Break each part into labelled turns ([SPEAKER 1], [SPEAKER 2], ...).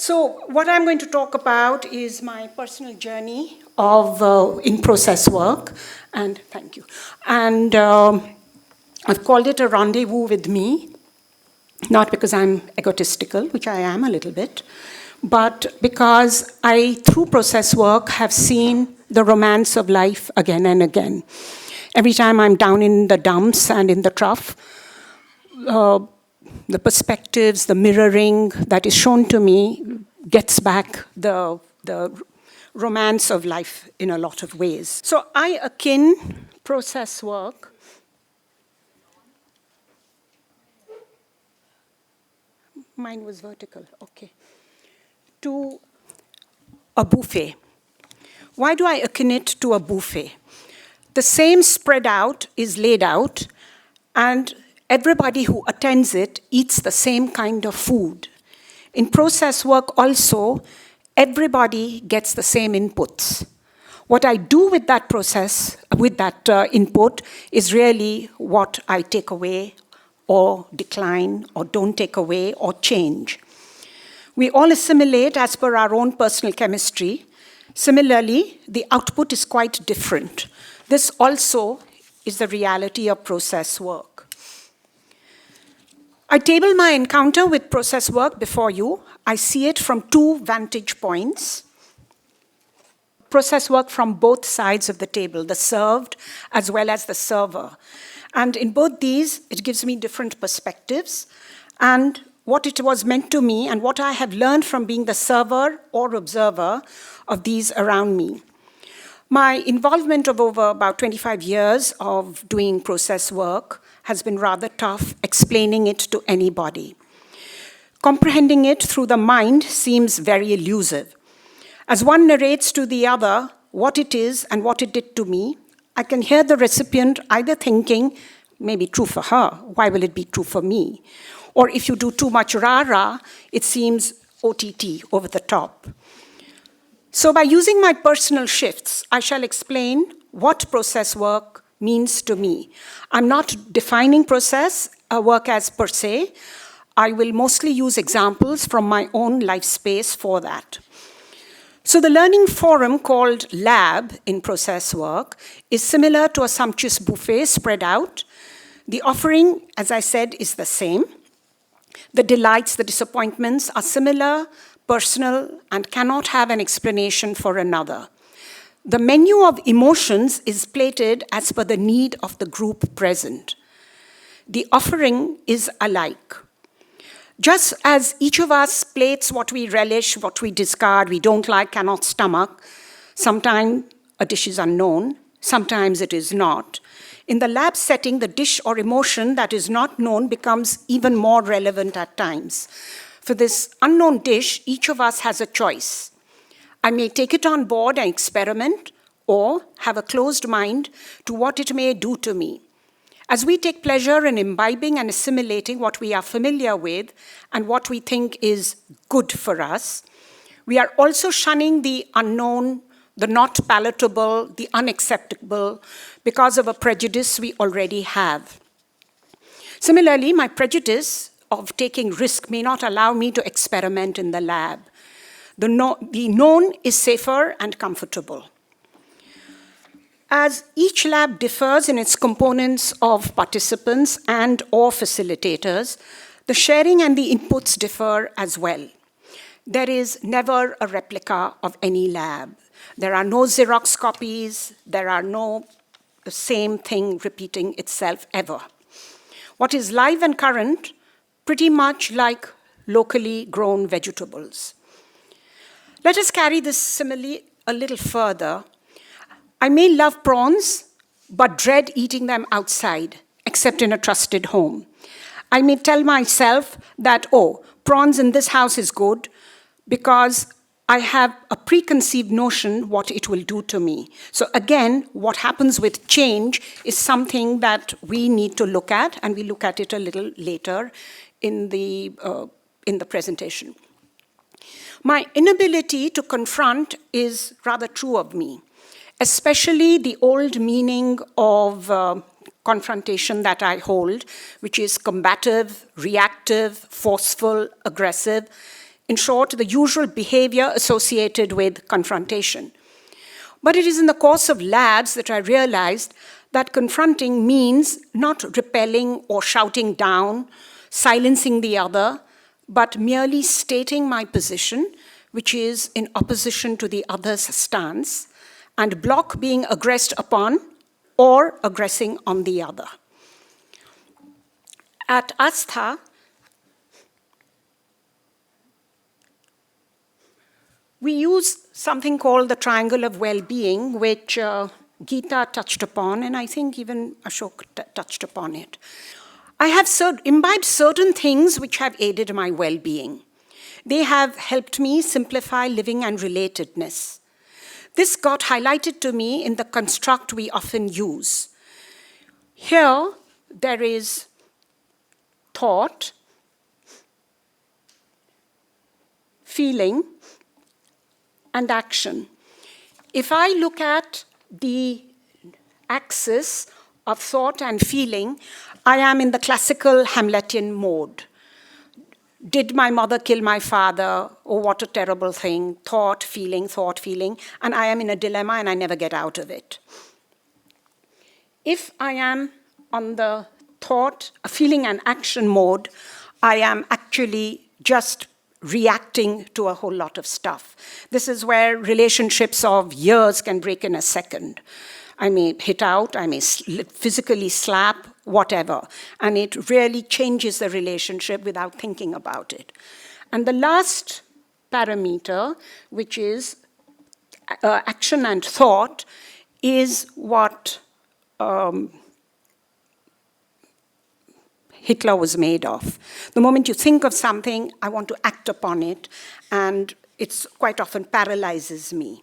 [SPEAKER 1] So what I'm going to talk about is my personal journey of in process work, and thank you. And I've called it a rendezvous with me, not because I'm egotistical, which I am a little bit, but because I, through process work, have seen the romance of life again and again. Every time I'm down in the dumps and in the trough, the perspectives, the mirroring that is shown to me gets back the romance of life in a lot of ways. So I akin process work mine was vertical, okay, to a buffet. Why do I akin it to a buffet? The same spread out is laid out, and everybody who attends it eats the same kind of food. In process work also, everybody gets the same inputs. What I do with that process, with that input, is really what I take away or decline or don't take away or change. We all assimilate as per our own personal chemistry. Similarly, the output is quite different. This also is the reality of process work. I table my encounter with process work before you. I see it from two vantage points. Process work from both sides of the table, the served as well as the server. And in both these, it gives me different perspectives and what it was meant to me and what I have learned from being the server or observer of these around me. My involvement of over about 25 years of doing process work has been rather tough explaining it to anybody. Comprehending it through the mind seems very elusive. As one narrates to the other what it is and what it did to me, I can hear the recipient either thinking, maybe true for her, why will it be true for me? Or if you do too much rah-rah, it seems OTT, over the top. So by using my personal shifts, I shall explain what process work means to me. I'm not defining process work as per se. I will mostly use examples from my own life space for that. So the learning forum called lab in process work is similar to a sumptuous buffet spread out. The offering, as I said, is the same. The delights, the disappointments are similar, personal, and cannot have an explanation for another. The menu of emotions is plated as per the need of the group present. The offering is alike. Just as each of us plates what we relish, what we discard, we don't like, cannot stomach, sometimes a dish is unknown, sometimes it is not. In the lab setting, the dish or emotion that is not known becomes even more relevant at times. For this unknown dish, each of us has a choice. I may take it on board and experiment, or have a closed mind to what it may do to me. As we take pleasure in imbibing and assimilating what we are familiar with and what we think is good for us, we are also shunning the unknown, the not palatable, the unacceptable, because of a prejudice we already have. Similarly, my prejudice of taking risk may not allow me to experiment in the lab. The known is safer and comfortable. As each lab differs in its components of participants and or facilitators, the sharing and the inputs differ as well. There is never a replica of any lab. There are no Xerox copies. There are no the same thing repeating itself ever. What is live and current, pretty much like locally grown vegetables. Let us carry this simile a little further. I may love prawns, but dread eating them outside, except in a trusted home. I may tell myself that, oh, prawns in this house is good because I have a preconceived notion what it will do to me. So again, what happens with change is something that we need to look at, and we look at it a little later in the presentation. My inability to confront is rather true of me, especially the old meaning of confrontation that I hold, which is combative, reactive, forceful, aggressive, In short, the usual behavior associated with confrontation. But it is in the course of labs that I realized that confronting means not repelling or shouting down, silencing the other, but merely stating my position, which is in opposition to the other's stance, and block being aggressed upon or aggressing on the other. At Aastha, we use something called the triangle of well-being, which Geeta touched upon, and I think even Ashok touched upon it. I have imbibed certain things which have aided my well-being. They have helped me simplify living and relatedness. This got highlighted to me in the construct we often use. Here, there is thought, feeling, and action. If I look at the axis of thought and feeling, I am in the classical Hamletian mode. Did my mother kill my father? Oh, what a terrible thing. Thought, feeling, and I am in a dilemma and I never get out of it. If I am on the thought, feeling, and action mode, I am actually just reacting to a whole lot of stuff. This is where relationships of years can break in a second. I may hit out, I may physically slap, whatever, and it really changes the relationship without thinking about it. And the last parameter, which is action and thought, is what Hitler was made of. The moment you think of something, I want to act upon it, and it's quite often paralyzes me.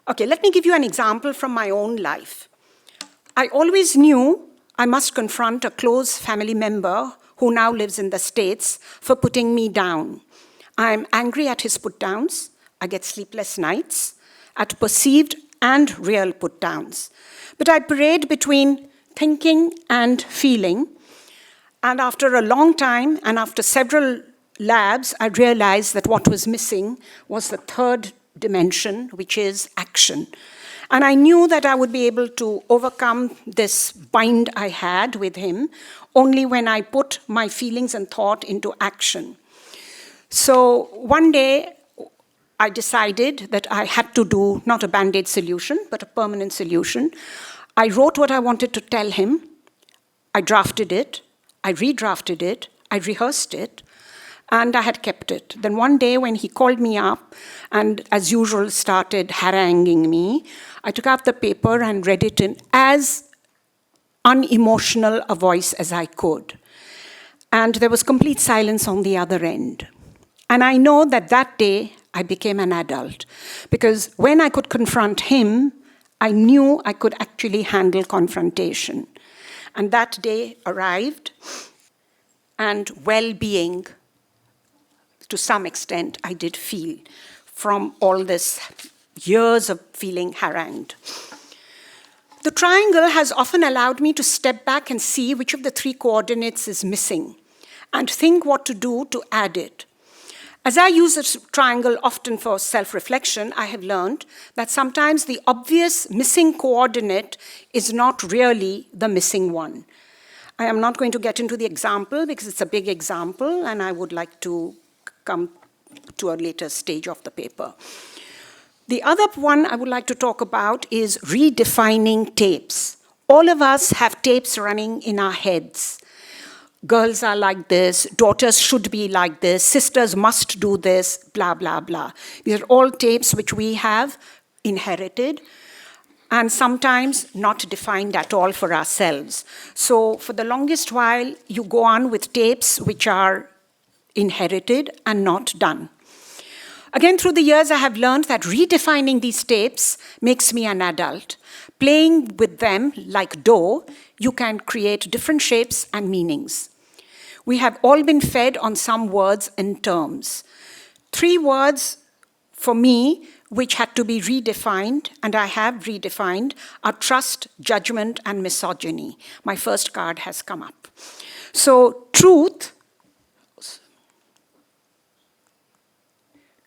[SPEAKER 1] Okay, let me give you an example from my own life. I always knew I must confront a close family member who now lives in the States for putting me down. I'm angry at his put-downs. I get sleepless nights at perceived and real put-downs. But I parade between thinking and feeling. And after a long time, and after several labs, I realized that what was missing was the third dimension, which is action. And I knew that I would be able to overcome this bind I had with him only when I put my feelings and thought into action. So one day, I decided that I had to do not a Band-Aid solution, but a permanent solution. I wrote what I wanted to tell him. I drafted it. I redrafted it. I rehearsed it. And I had kept it. Then one day when he called me up and, as usual, started haranguing me, I took out the paper and read it in as unemotional a voice as I could. And there was complete silence on the other end. And I know that that day I became an adult. Because when I could confront him, I knew I could actually handle confrontation. And that day arrived, and well-being, to some extent, I did feel from all this years of feeling harangued. The triangle has often allowed me to step back and see which of the three coordinates is missing and think what to do to add it. As I use the triangle often for self-reflection, I have learned that sometimes the obvious missing coordinate is not really the missing one. I am not going to get into the example because it's a big example and I would like to come to a later stage of the paper. The other one I would like to talk about is redefining tapes. All of us have tapes running in our heads. Girls are like this, daughters should be like this, sisters must do this, blah, blah, blah. These are all tapes which we have inherited and sometimes not defined at all for ourselves. So for the longest while, you go on with tapes which are inherited and not done. Again, through the years, I have learned that redefining these tapes makes me an adult. Playing with them like dough, you can create different shapes and meanings. We have all been fed on some words and terms. 3 words for me, which had to be redefined, and I have redefined, are trust, judgment, and misogyny. My first card has come up. So truth,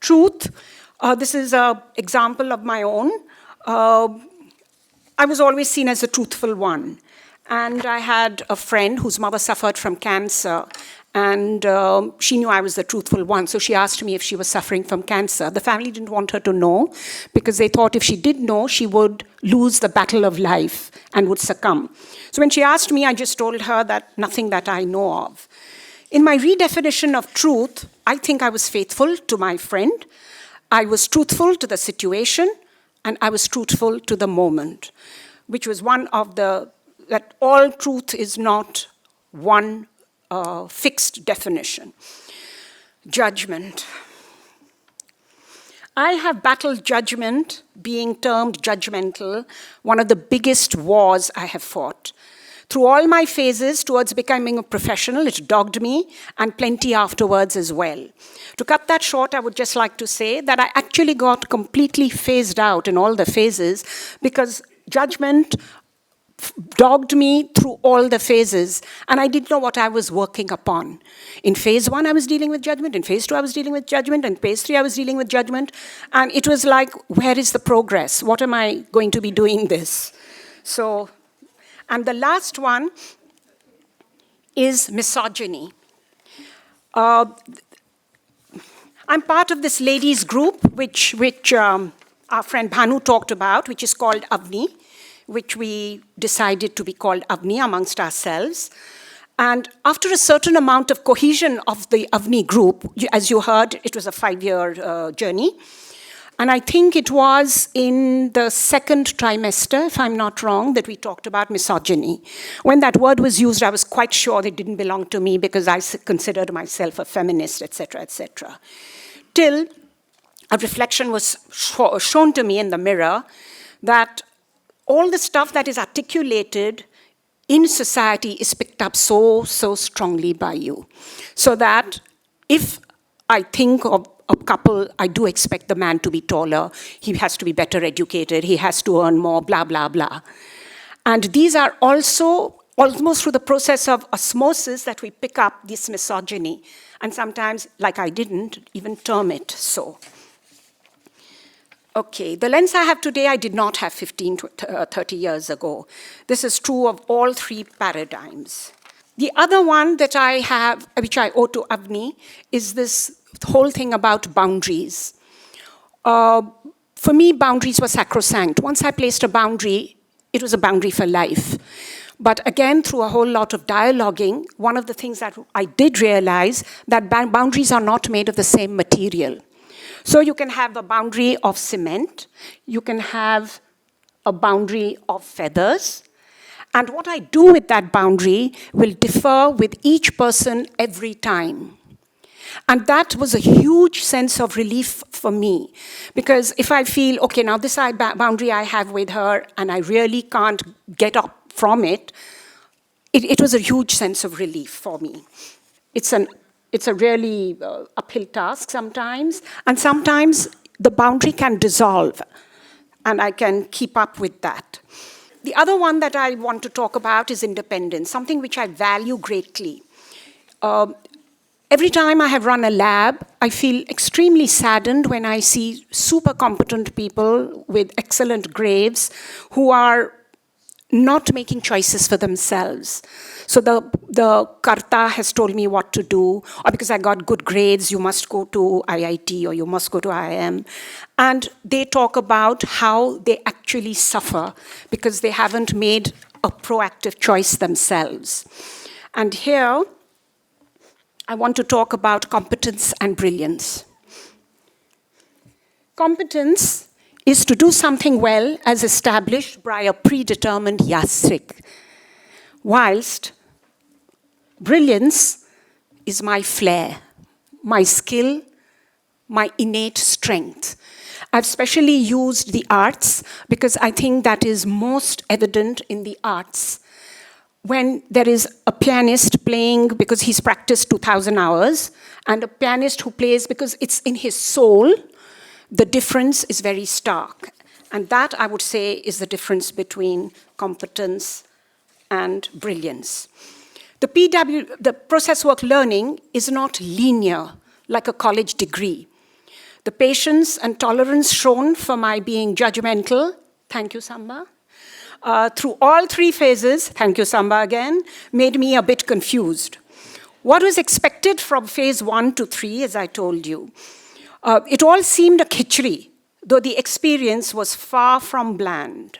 [SPEAKER 1] Truth, this is an example of my own. I was always seen as a truthful one. And I had a friend whose mother suffered from cancer, and she knew I was the truthful one, so she asked me if she was suffering from cancer. The family didn't want her to know, because they thought if she did know, she would lose the battle of life and would succumb. So when she asked me, I just told her that nothing that I know of. In my redefinition of truth, I think I was faithful to my friend, I was truthful to the situation, and I was truthful to the moment, which was one of that all truth is not one fixed definition. Judgment. I have battled judgment, being termed judgmental, one of the biggest wars I have fought. Through all my phases towards becoming a professional, it dogged me, and plenty afterwards as well. To cut that short, I would just like to say that I actually got completely phased out in all the phases, because judgment dogged me through all the phases, and I didn't know what I was working upon. In phase 1, I was dealing with judgment. In phase 2, I was dealing with judgment. In phase 3, I was dealing with judgment. And it was like, where is the progress? What am I going to be doing this? So, and the last one is misogyny. I'm part of this ladies group, which our friend Bhanu talked about, which is called Avni, which we decided to be called Avni amongst ourselves. And after a certain amount of cohesion of the Avni group, as you heard, it was a 5-year journey. And I think it was in the second trimester, if I'm not wrong, that we talked about misogyny. When that word was used, I was quite sure it didn't belong to me, because I considered myself a feminist, etc., etc. Till a reflection was shown to me in the mirror that all the stuff that is articulated in society is picked up so strongly by you. So that if I think of a couple, I do expect the man to be taller, he has to be better educated, he has to earn more, blah, blah, blah. And these are also almost through the process of osmosis that we pick up this misogyny. And sometimes, like I didn't even term it so. Okay, the lens I have today, I did not have 15 to 30 years ago. This is true of all 3 paradigms. The other one that I have, which I owe to Avni, is this whole thing about boundaries. For me, boundaries were sacrosanct. Once I placed a boundary, it was a boundary for life. But again, through a whole lot of dialoguing, one of the things that I did realize that boundaries are not made of the same material. So you can have a boundary of cement, you can have a boundary of feathers, and what I do with that boundary will differ with each person every time. And that was a huge sense of relief for me, because if I feel, okay, now this boundary I have with her, and I really can't get up from it, it was a huge sense of relief for me. It's a really uphill task sometimes, and sometimes the boundary can dissolve, and I can keep up with that. The other one that I want to talk about is independence, something which I value greatly. Every time I have run a lab, I feel extremely saddened when I see super competent people with excellent grades who are not making choices for themselves. So the karta has told me what to do, or because I got good grades, you must go to IIT or you must go to IIM. And they talk about how they actually suffer because they haven't made a proactive choice themselves. And here, I want to talk about competence and brilliance. Competence is to do something well as established by a predetermined yastrik, whilst brilliance is my flair, my skill, my innate strength. I've specially used the arts because I think that is most evident in the arts. When there is a pianist playing because he's practiced 2,000 hours, and a pianist who plays because it's in his soul, the difference is very stark. And that, I would say, is the difference between competence and brilliance. The process work learning is not linear, like a college degree. The patience and tolerance shown for my being judgmental, thank you, Samba, through all 3 phases, thank you, Samba again, made me a bit confused. What was expected from phase 1 to 3, as I told you? It all seemed a khichdi, though the experience was far from bland.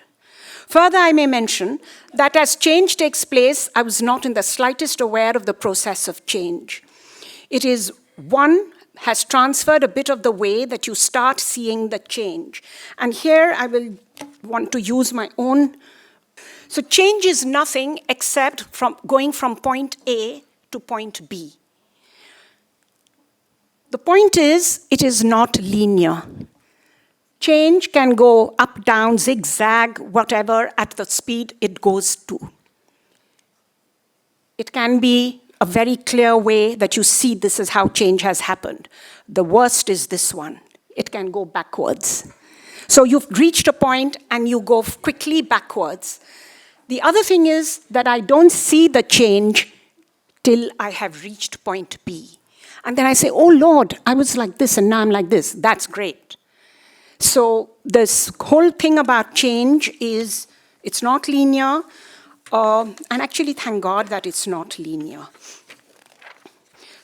[SPEAKER 1] Further, I may mention that as change takes place, I was not in the slightest aware of the process of change. It is one has transferred a bit of the way that you start seeing the change. And here I will want to use my own. So change is nothing except from going from point A to point B. The point is, it is not linear. Change can go up, down, zigzag, whatever, at the speed it goes to. It can be a very clear way that you see this is how change has happened. The worst is this one. It can go backwards. So you've reached a point and you go quickly backwards. The other thing is that I don't see the change till I have reached point B. And then I say, oh Lord, I was like this and now I'm like this. That's great. So this whole thing about change is, it's not linear, and actually thank God that it's not linear.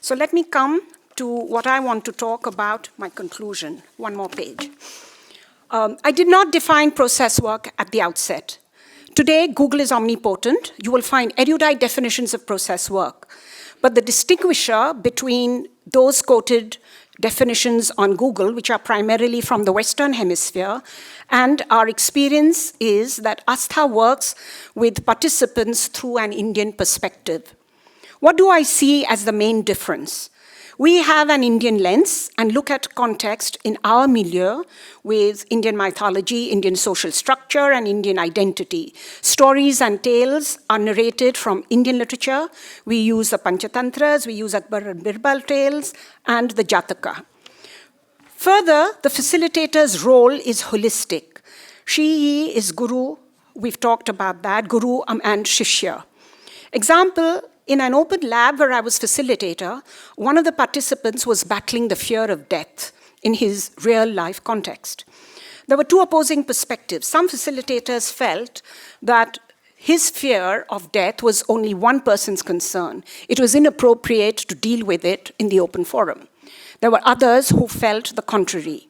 [SPEAKER 1] So let me come to what I want to talk about, my conclusion. One more page. I did not define process work at the outset. Today, Google is omnipotent. You will find erudite definitions of process work. But the distinguisher between those quoted definitions on Google, which are primarily from the Western Hemisphere, and our experience is that Aastha works with participants through an Indian perspective. What do I see as the main difference? We have an Indian lens and look at context in our milieu with Indian mythology, Indian social structure, and Indian identity. Stories and tales are narrated from Indian literature. We use the Panchatantras, we use Akbar and Birbal tales, and the Jataka. Further, the facilitator's role is holistic. She is guru, we've talked about that, guru and shishya. Example, in an open lab where I was facilitator, one of the participants was battling the fear of death in his real-life context. There were 2 opposing perspectives. Some facilitators felt that his fear of death was only one person's concern. It was inappropriate to deal with it in the open forum. There were others who felt the contrary.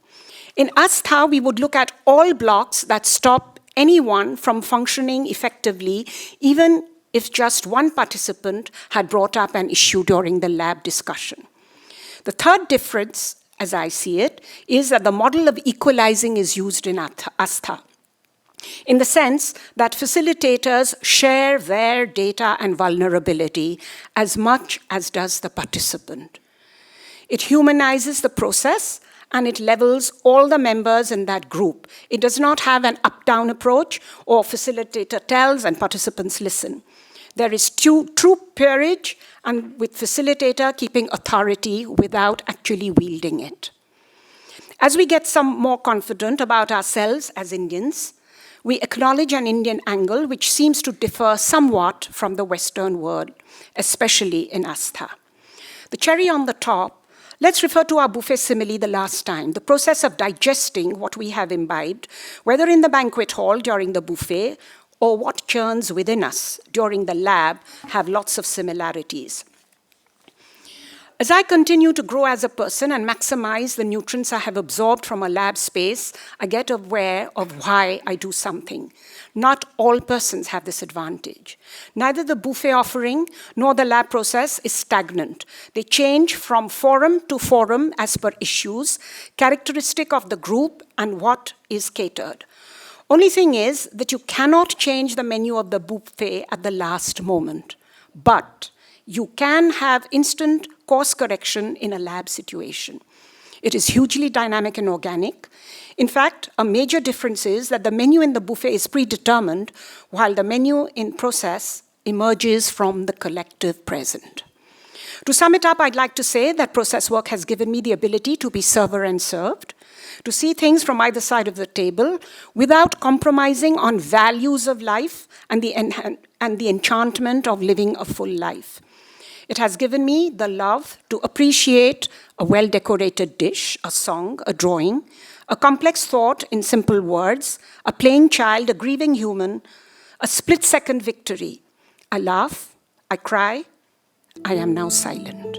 [SPEAKER 1] In Aastha, we would look at all blocks that stop anyone from functioning effectively, even if just one participant had brought up an issue during the lab discussion. The third difference, as I see it, is that the model of equalizing is used in Aastha, in the sense that facilitators share their data and vulnerability as much as does the participant. It humanizes the process and it levels all the members in that group. It does not have an up-down approach or facilitator tells and participants listen. There is true peerage and with facilitator keeping authority without actually wielding it. As we get some more confident about ourselves as Indians, we acknowledge an Indian angle which seems to differ somewhat from the Western world, especially in Aastha. The cherry on the top, let's refer to our buffet simile the last time, the process of digesting what we have imbibed, whether in the banquet hall during the buffet or what churns within us during the lab have lots of similarities. As I continue to grow as a person and maximize the nutrients I have absorbed from a lab space, I get aware of why I do something. Not all persons have this advantage. Neither the buffet offering nor the lab process is stagnant. They change from forum to forum as per issues, characteristic of the group and what is catered. Only thing is that you cannot change the menu of the buffet at the last moment, but you can have instant course correction in a lab situation. It is hugely dynamic and organic. In fact, a major difference is that the menu in the buffet is predetermined, while the menu in process emerges from the collective present. To sum it up, I'd like to say that process work has given me the ability to be server and served, to see things from either side of the table without compromising on values of life and the enchantment of living a full life. It has given me the love to appreciate a well-decorated dish, a song, a drawing, a complex thought in simple words, a playing child, a grieving human, a split-second victory. I laugh, I cry, I am now silent.